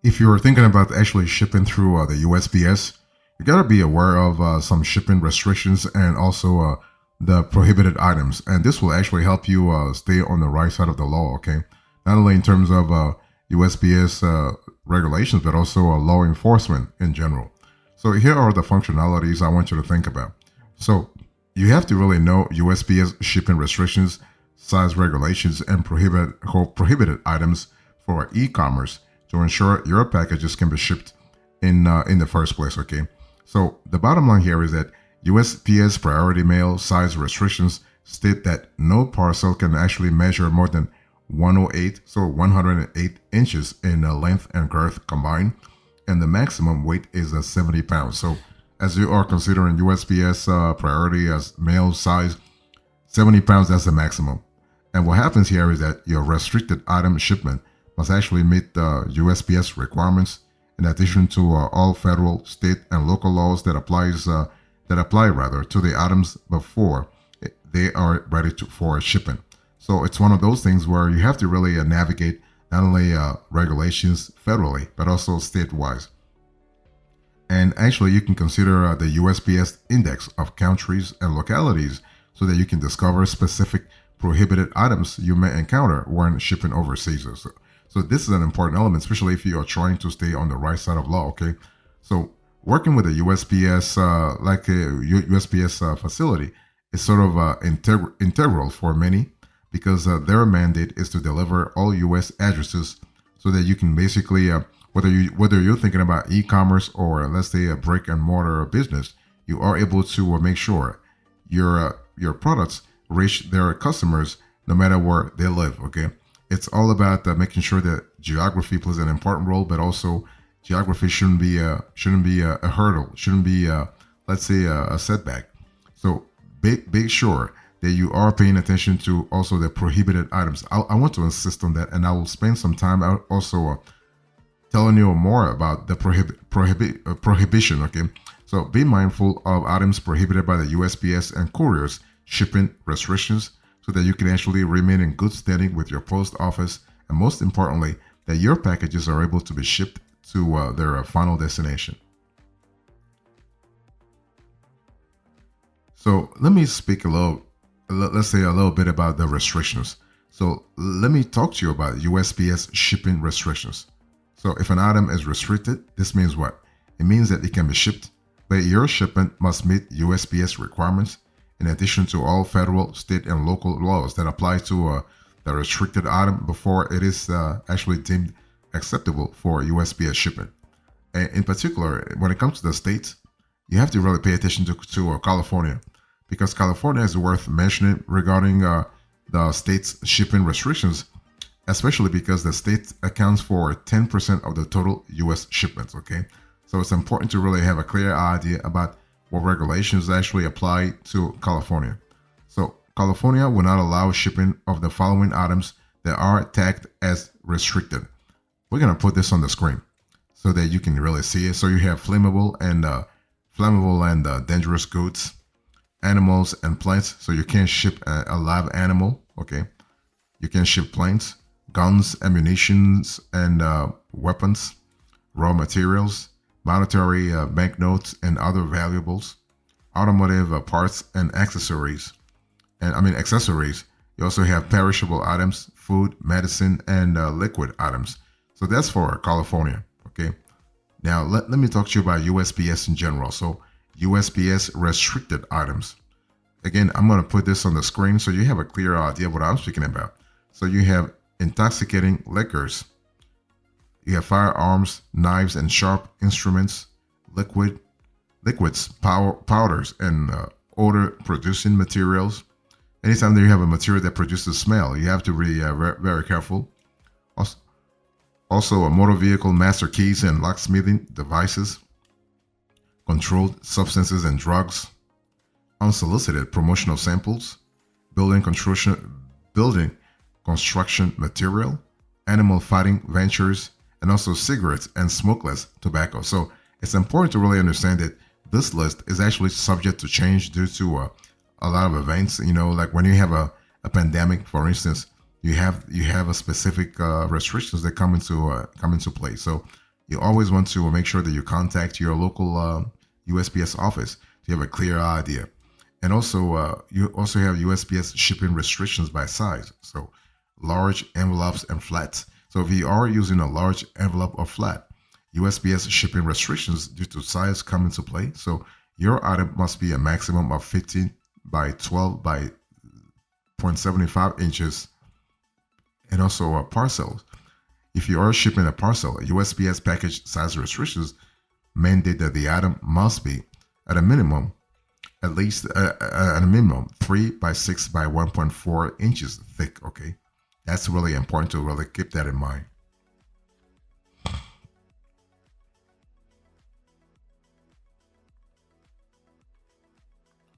if you're thinking about actually shipping through the USPS, you got to be aware of some shipping restrictions and also the prohibited items. And this will actually help you stay on the right side of the law, okay? Not only in terms of USPS regulations, but also law enforcement in general. So here are the functionalities I want you to think about. So you have to really know USPS shipping restrictions, size regulations, and prohibited items for e-commerce to ensure your packages can be shipped in the first place. Okay, so the bottom line here is that USPS priority mail size restrictions state that no parcel can actually measure more than 108, so 108 inches in length and girth combined, and the maximum weight is 70 pounds. So as you are considering USPS priority as mail size, 70 pounds, that's the maximum. And what happens here is that your restricted item shipment must actually meet the USPS requirements in addition to all federal, state, and local laws that apply rather to the items before they are ready for shipping. So it's one of those things where you have to really navigate not only regulations federally but also state-wise. And actually, you can consider the USPS index of countries and localities so that you can discover specific prohibited items you may encounter when shipping overseas. So this is an important element, especially if you are trying to stay on the right side of law. Okay, so working with a USPS, like a USPS facility, is sort of integral for many because their mandate is to deliver all U.S. addresses so that you can basically, whether you're thinking about e-commerce or let's say a brick and mortar business, you are able to make sure your products reach their customers no matter where they live. Okay, it's all about making sure that geography plays an important role, but also geography shouldn't be a hurdle, shouldn't be let's say a setback. So make sure that you are paying attention to also the prohibited items. I want to insist on that, and I will spend some time out also telling you more about the prohibition. Okay, so be mindful of items prohibited by the USPS and couriers shipping restrictions so that you can actually remain in good standing with your post office, and most importantly, that your packages are able to be shipped to their final destination. So let me speak let's say a little bit about the restrictions. So let me talk to you about USPS shipping restrictions. So if an item is restricted, this means what? It means that it can be shipped, but your shipment must meet USPS requirements in addition to all federal, state, and local laws that apply to the restricted item before it is actually deemed acceptable for USPS shipment. And in particular, when it comes to the states, you have to really pay attention to California, because California is worth mentioning regarding the state's shipping restrictions, especially because the state accounts for 10% of the total U.S. shipments. Okay, so it's important to really have a clear idea about what regulations actually apply to California. So California will not allow shipping of the following items that are tagged as restricted. We're gonna put this on the screen so that you can really see it. So you have flammable and dangerous goods, animals and plants. So you can't ship a live animal. Okay, you can ship planes, guns, ammunitions, and weapons, raw materials, monetary banknotes and other valuables, automotive parts and accessories. And I mean accessories. You also have perishable items, food, medicine, and liquid items. So that's for California. Okay. Now let me talk to you about USPS in general. So USPS restricted items. Again, I'm going to put this on the screen so you have a clear idea of what I'm speaking about. So you have intoxicating liquors. You have firearms, knives, and sharp instruments, liquids, powders, and odor-producing materials. Anytime that you have a material that produces smell, you have to be very careful. Also, a motor vehicle master keys and locksmithing devices, controlled substances and drugs, unsolicited promotional samples, building construction material, animal fighting ventures, and also cigarettes and smokeless tobacco. So it's important to really understand that this list is actually subject to change due to a lot of events. You know, like when you have a pandemic, for instance, you have a specific restrictions that come into play. So You always want to make sure that you contact your local USPS office to have a clear idea. And also, you also have USPS shipping restrictions by size. So, large envelopes and flats. So, if you are using a large envelope or flat, USPS shipping restrictions due to size come into play. So, your item must be a maximum of 15 by 12 by 0.75 inches, and also parcels. If you are shipping a parcel, USPS package size restrictions mandate that the item must be at a minimum, at least at a minimum 3 by 6 by 1.4 inches thick. Okay, that's really important to really keep that in mind.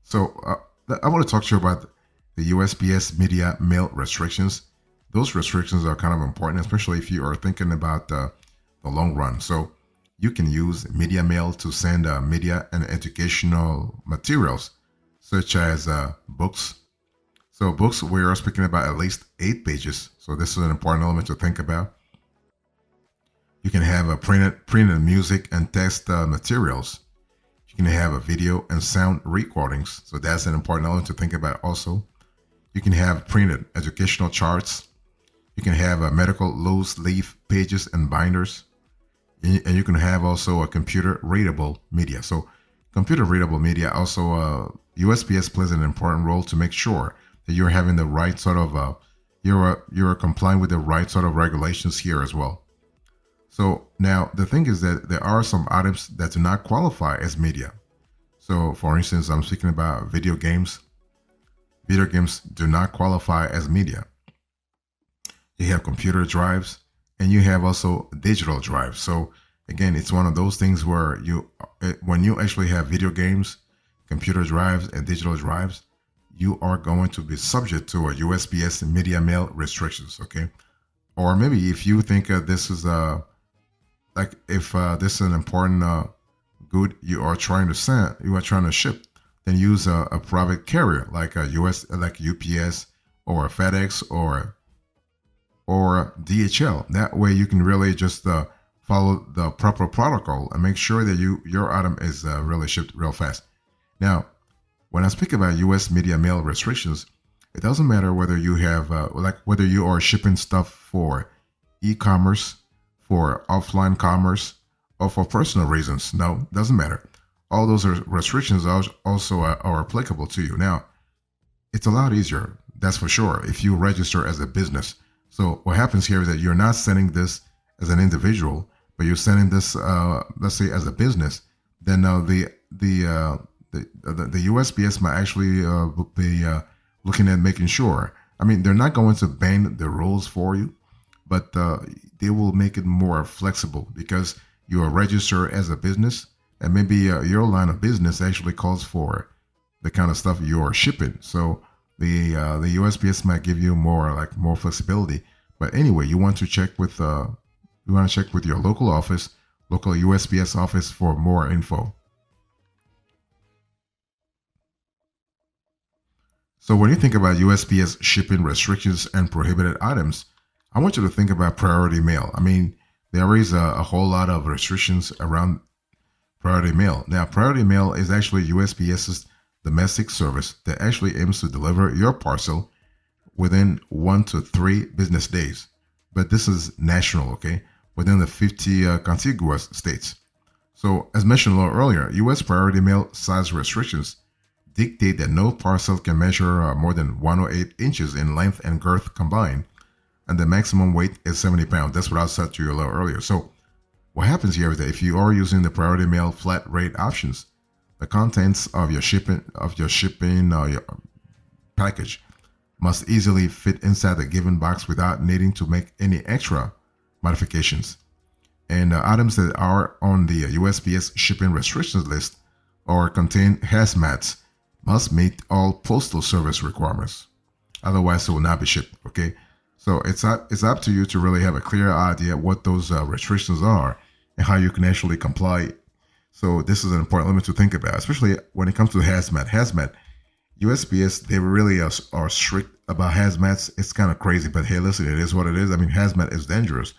So I want to talk to you about the USPS media mail restrictions. Those restrictions are kind of important, especially if you are thinking about the long run. So you can use media mail to send media and educational materials, such as books. So books, we are speaking about at least 8 pages. So this is an important element to think about. You can have a printed music and text materials. You can have a video and sound recordings. So that's an important element to think about also. You can have printed educational charts. You can have a medical loose leaf pages and binders. And you can have also a computer readable media. So computer readable media also, USPS plays an important role to make sure that you're having the right sort of, you're complying with the right sort of regulations here as well. So now the thing is that there are some items that do not qualify as media. So for instance, I'm speaking about video games. Video games do not qualify as media. You have computer drives and you have also digital drives. So again, it's one of those things where when you actually have video games, computer drives and digital drives, you are going to be subject to a USPS media mail restrictions. Okay. Or maybe if you think this is like if this is an important good you are trying to send, you are trying to ship, then use a private carrier like a like UPS or FedEx or DHL. That way you can really just follow the proper protocol and make sure that your item is really shipped real fast. Now, when I speak about U.S. media mail restrictions, it doesn't matter whether you have like whether you are shipping stuff for e-commerce, for offline commerce, or for personal reasons. No, doesn't matter. All those restrictions also are applicable to you. Now, it's a lot easier, that's for sure, if you register as a business. So what happens here is that you're not sending this as an individual, but you're sending this, let's say, as a business. Then the USPS might actually be looking at making sure. I mean, they're not going to bend the rules for you, but they will make it more flexible because you are registered as a business, and maybe your line of business actually calls for the kind of stuff you are shipping. So the USPS might give you more flexibility. But anyway, you want to check with your local office, local USPS office for more info. So when you think about USPS shipping restrictions and prohibited items, I want you to think about priority mail. I mean, there is a whole lot of restrictions around priority mail. Now, priority mail is actually USPS's domestic service that actually aims to deliver your parcel within 1 to 3 business days. But this is national, okay? Within the 50 contiguous states. So, as mentioned a little earlier, U.S. priority mail size restrictions dictate that no parcel can measure more than 108 inches in length and girth combined, and the maximum weight is 70 pounds. That's what I said to you a little earlier. So, what happens here is that if you are using the priority mail flat rate options, the contents of your shipping your package must easily fit inside the given box without needing to make any extra modifications. And items that are on the USPS shipping restrictions list or contain hazmats must meet all postal service requirements. Otherwise, it will not be shipped. Okay, so it's up to you to really have a clear idea what those restrictions are and how you can actually comply. So this is an important element to think about, especially when it comes to hazmat. Hazmat, USPS, they really are strict about hazmats. It's kind of crazy, but hey, listen, it is what it is. I mean, hazmat is dangerous.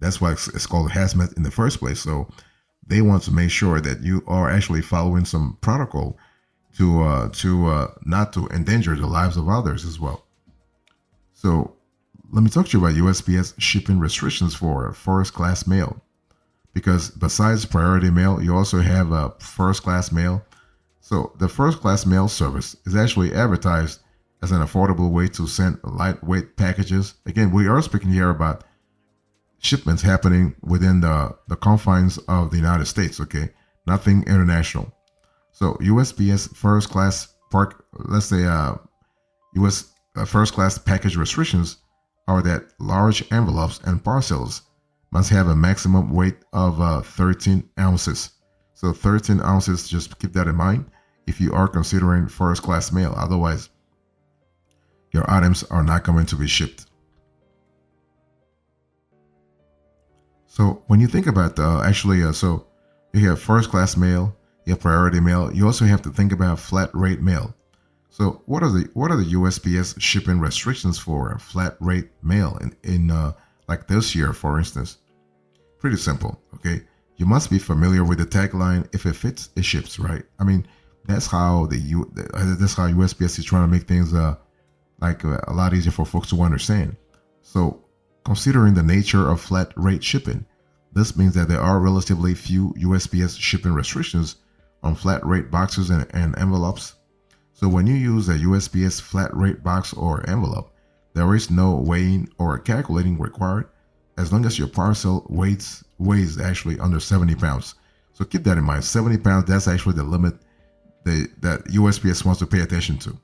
That's why it's called hazmat in the first place. So they want to make sure that you are actually following some protocol to not to endanger the lives of others as well. So let me talk to you about USPS shipping restrictions for first class mail. Because besides priority mail, you also have a first class mail. So the first class mail service is actually advertised as an affordable way to send lightweight packages. Again, we are speaking here about shipments happening within the confines of the United States, okay? Nothing international. So USPS first class let's say US first class package restrictions are that large envelopes and parcels must have a maximum weight of 13 ounces. So 13 ounces, just keep that in mind if you are considering first class mail. Otherwise, your items are not going to be shipped. So when you think about so you have first class mail, you have priority mail. You also have to think about flat rate mail. So what are the USPS shipping restrictions for flat rate mail in like this year, for instance? Pretty simple, okay? You must be familiar with the tagline: "If it fits, it ships." Right? I mean, that's how that's how USPS is trying to make things a lot easier for folks to understand. So, considering the nature of flat rate shipping, this means that there are relatively few USPS shipping restrictions on flat rate boxes and envelopes. So, when you use a USPS flat rate box or envelope, there is no weighing or calculating required, as long as your parcel weighs actually under 70 pounds. So keep that in mind. 70 pounds, that's actually the limit that USPS wants to pay attention to.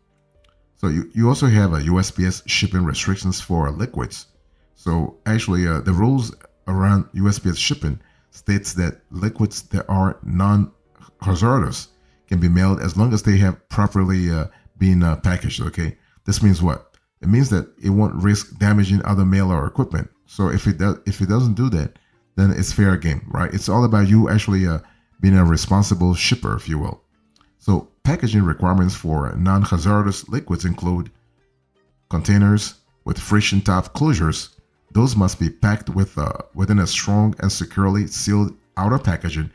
So you also have a USPS shipping restrictions for liquids. So actually the rules around USPS shipping states that liquids that are non-hazardous can be mailed as long as they have properly been packaged, okay? This means what? It means that it won't risk damaging other mail or equipment. So if it doesn't do that, then it's fair game, right? It's all about you actually being a responsible shipper, if you will. So packaging requirements for non-hazardous liquids include containers with friction top closures. Those must be packed within a strong and securely sealed outer packaging.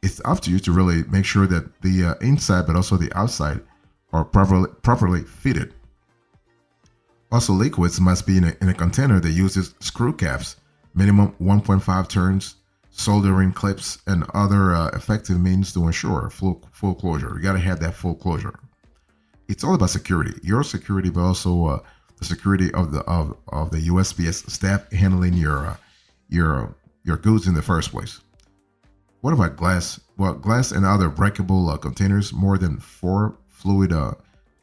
It's up to you to really make sure that the inside but also the outside are properly fitted. Also, liquids must be in a container that uses screw caps, minimum 1.5 turns, soldering clips, and other effective means to ensure full closure. You got to have that full closure. It's all about security, your security, but also the security of the USPS staff handling your goods in the first place. What about glass? Well, glass and other breakable containers more than 4 fluid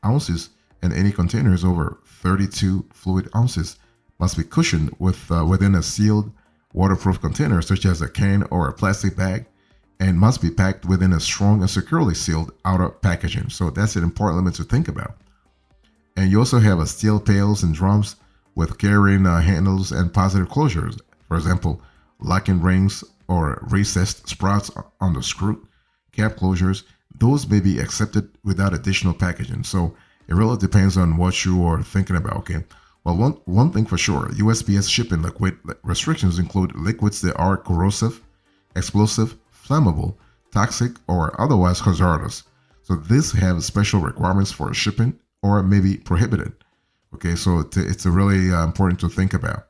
ounces, and any containers over 32 fluid ounces must be cushioned within a sealed waterproof container such as a can or a plastic bag, and must be packed within a strong and securely sealed outer packaging. So that's an important limit to think about. And you also have a steel pails and drums with carrying handles and positive closures. For example, locking rings or recessed sprouts on the screw cap closures. Those may be accepted without additional packaging. So it really depends on what you are thinking about, okay? Well, one thing for sure, USPS shipping liquid restrictions include liquids that are corrosive, explosive, flammable, toxic, or otherwise hazardous. So these have special requirements for shipping or may be prohibited. Okay, so it's a really important to think about.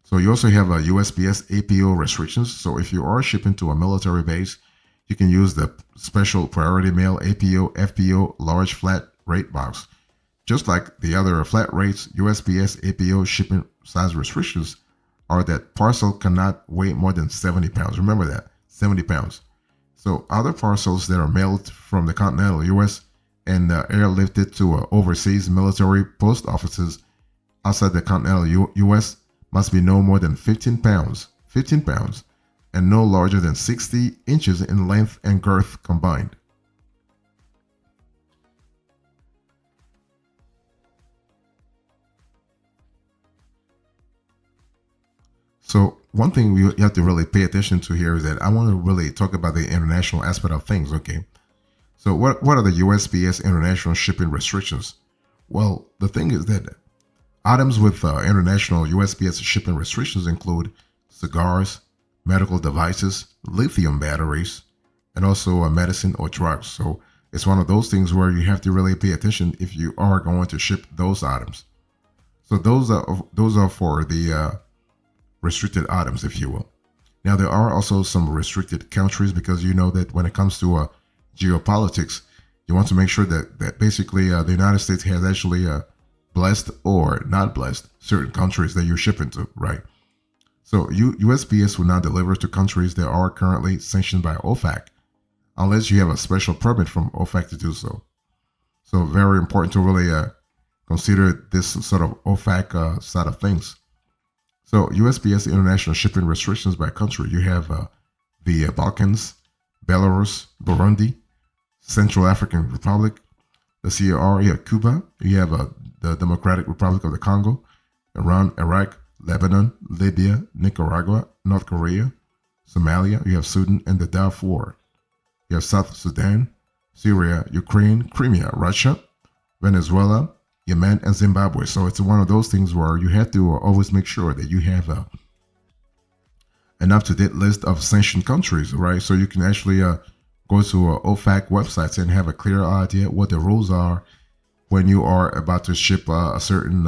So you also have a USPS APO restrictions. So if you are shipping to a military base, you can use the special priority mail APO, FPO large flat rate box. Just like the other flat rates, USPS APO shipping size restrictions are that parcel cannot weigh more than 70 pounds. Remember that, 70 pounds. So other parcels that are mailed from the continental US and airlifted to overseas military post offices outside the continental US must be no more than 15 pounds, and no larger than 60 inches in length and girth combined. So one thing you have to really pay attention to here is that I want to really talk about the international aspect of things, okay? So what are the USPS international shipping restrictions? Well, the thing is that items with international USPS shipping restrictions include cigars, medical devices, lithium batteries, and also medicine or drugs. So it's one of those things where you have to really pay attention if you are going to ship those items. So those are for the restricted items, if you will. Now there are also some restricted countries because you know that when it comes to geopolitics, you want to make sure that basically the United States has actually blessed or not blessed certain countries that you're shipping to, right? So USPS will not deliver to countries that are currently sanctioned by OFAC unless you have a special permit from OFAC to do so. So very important to really consider this sort of OFAC side of things. So USPS international shipping restrictions by country. You have the Balkans, Belarus, Burundi, Central African Republic, the CAR, you have Cuba, you have the Democratic Republic of the Congo, Iran, Iraq, Lebanon, Libya, Nicaragua, North Korea, Somalia, you have Sudan, and the Darfur. You have South Sudan, Syria, Ukraine, Crimea, Russia, Venezuela, Yemen, and Zimbabwe. So it's one of those things where you have to always make sure that you have an up-to-date list of sanctioned countries, right? So you can actually go to OFAC websites and have a clear idea what the rules are when you are about to ship a certain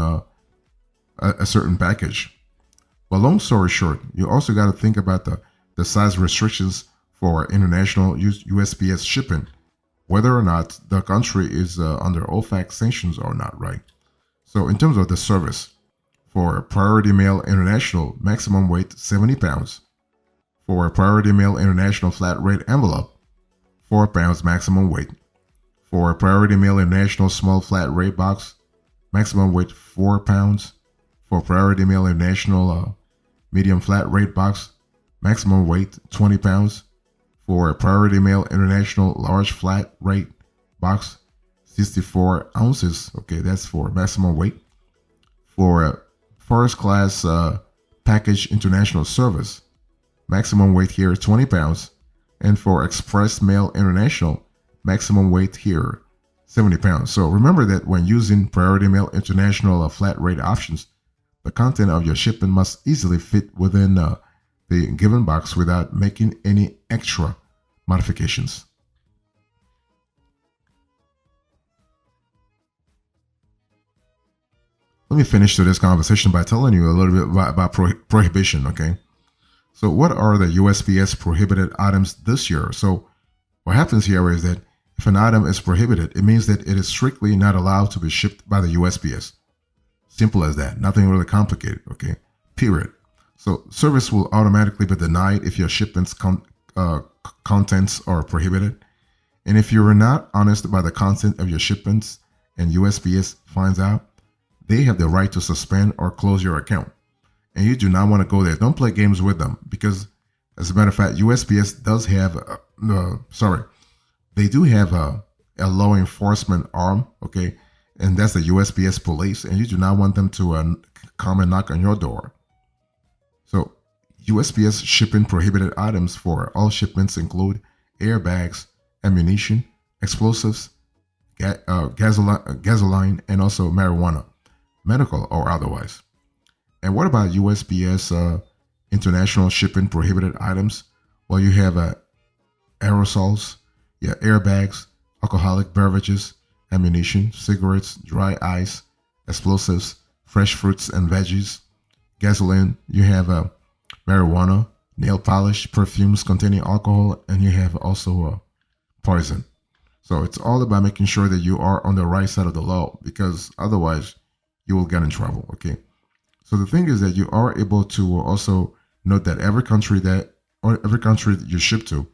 package. But long story short, you also got to think about the size restrictions for international USPS shipping, whether or not the country is under OFAC sanctions or not, right? So in terms of the service, for Priority Mail International, maximum weight 70 pounds. For Priority Mail International flat rate envelope, 4 pounds maximum weight. For Priority Mail International small flat rate box, maximum weight 4 pounds. For Priority Mail International medium flat rate box, maximum weight 20 pounds. For Priority Mail International large flat rate box, 64 ounces. Okay, that's for maximum weight. For first class package international service, maximum weight here 20 pounds. And for Express Mail International, maximum weight here 70 pounds. So remember that when using Priority Mail International flat rate options, the content of your shipment must easily fit within the given box without making any extra modifications. Let me finish today's conversation by telling you a little bit about prohibition, okay? So what are the USPS prohibited items this year? So what happens here is that if an item is prohibited, it means that it is strictly not allowed to be shipped by the USPS. Simple as that. Nothing really complicated, okay? Period. So service will automatically be denied if your shipment's contents are prohibited. And if you are not honest about the content of your shipments and USPS finds out, they have the right to suspend or close your account. And you do not want to go there. Don't play games with them because, as a matter of fact, USPS does have, they do have a law enforcement arm, okay? And that's the USPS police, and you do not want them to come and knock on your door. So USPS shipping prohibited items for all shipments include airbags, ammunition, explosives, gasoline, and also marijuana, medical or otherwise. And what about USPS international shipping prohibited items? Well, you have aerosols, airbags, alcoholic beverages, ammunition, cigarettes, dry ice, explosives, fresh fruits and veggies, gasoline. You have marijuana, nail polish, perfumes containing alcohol, and you have also poison. So it's all about making sure that you are on the right side of the law because otherwise you will get in trouble, okay? So the thing is that you are able to also note that every country that you ship to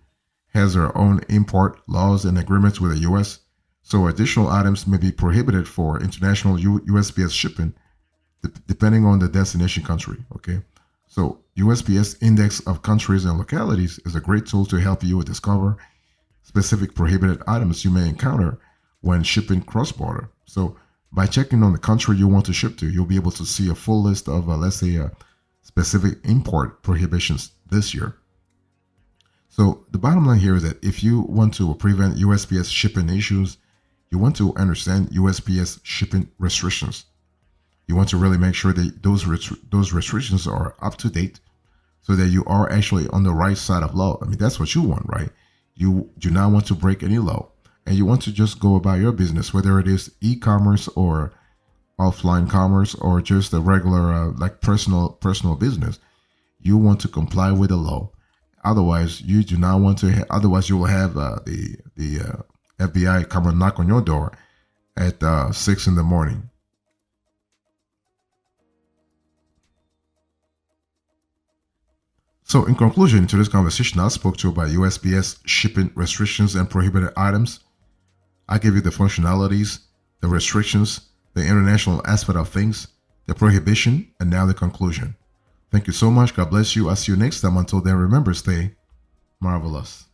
has their own import laws and agreements with the U.S., so additional items may be prohibited for international USPS shipping depending on the destination country, okay? So USPS Index of Countries and Localities is a great tool to help you discover specific prohibited items you may encounter when shipping cross-border. So by checking on the country you want to ship to, you'll be able to see a full list of, let's say, specific import prohibitions this year. So the bottom line here is that if you want to prevent USPS shipping issues, you want to understand USPS shipping restrictions. You want to really make sure that those restrictions are up to date so that you are actually on the right side of law. I mean, that's what you want, right? You do not want to break any law, and you want to just go about your business, whether it is e-commerce or offline commerce or just a regular like personal business. You want to comply with the law. Otherwise, you do not want to. Otherwise, you will have the FBI come and knock on your door at 6 in the morning. So, in conclusion to this conversation, I spoke to you about USPS shipping restrictions and prohibited items. I gave you the functionalities, the restrictions, the international aspect of things, the prohibition, and now the conclusion. Thank you so much. God bless you. I'll see you next time. Until then, remember, stay marvelous.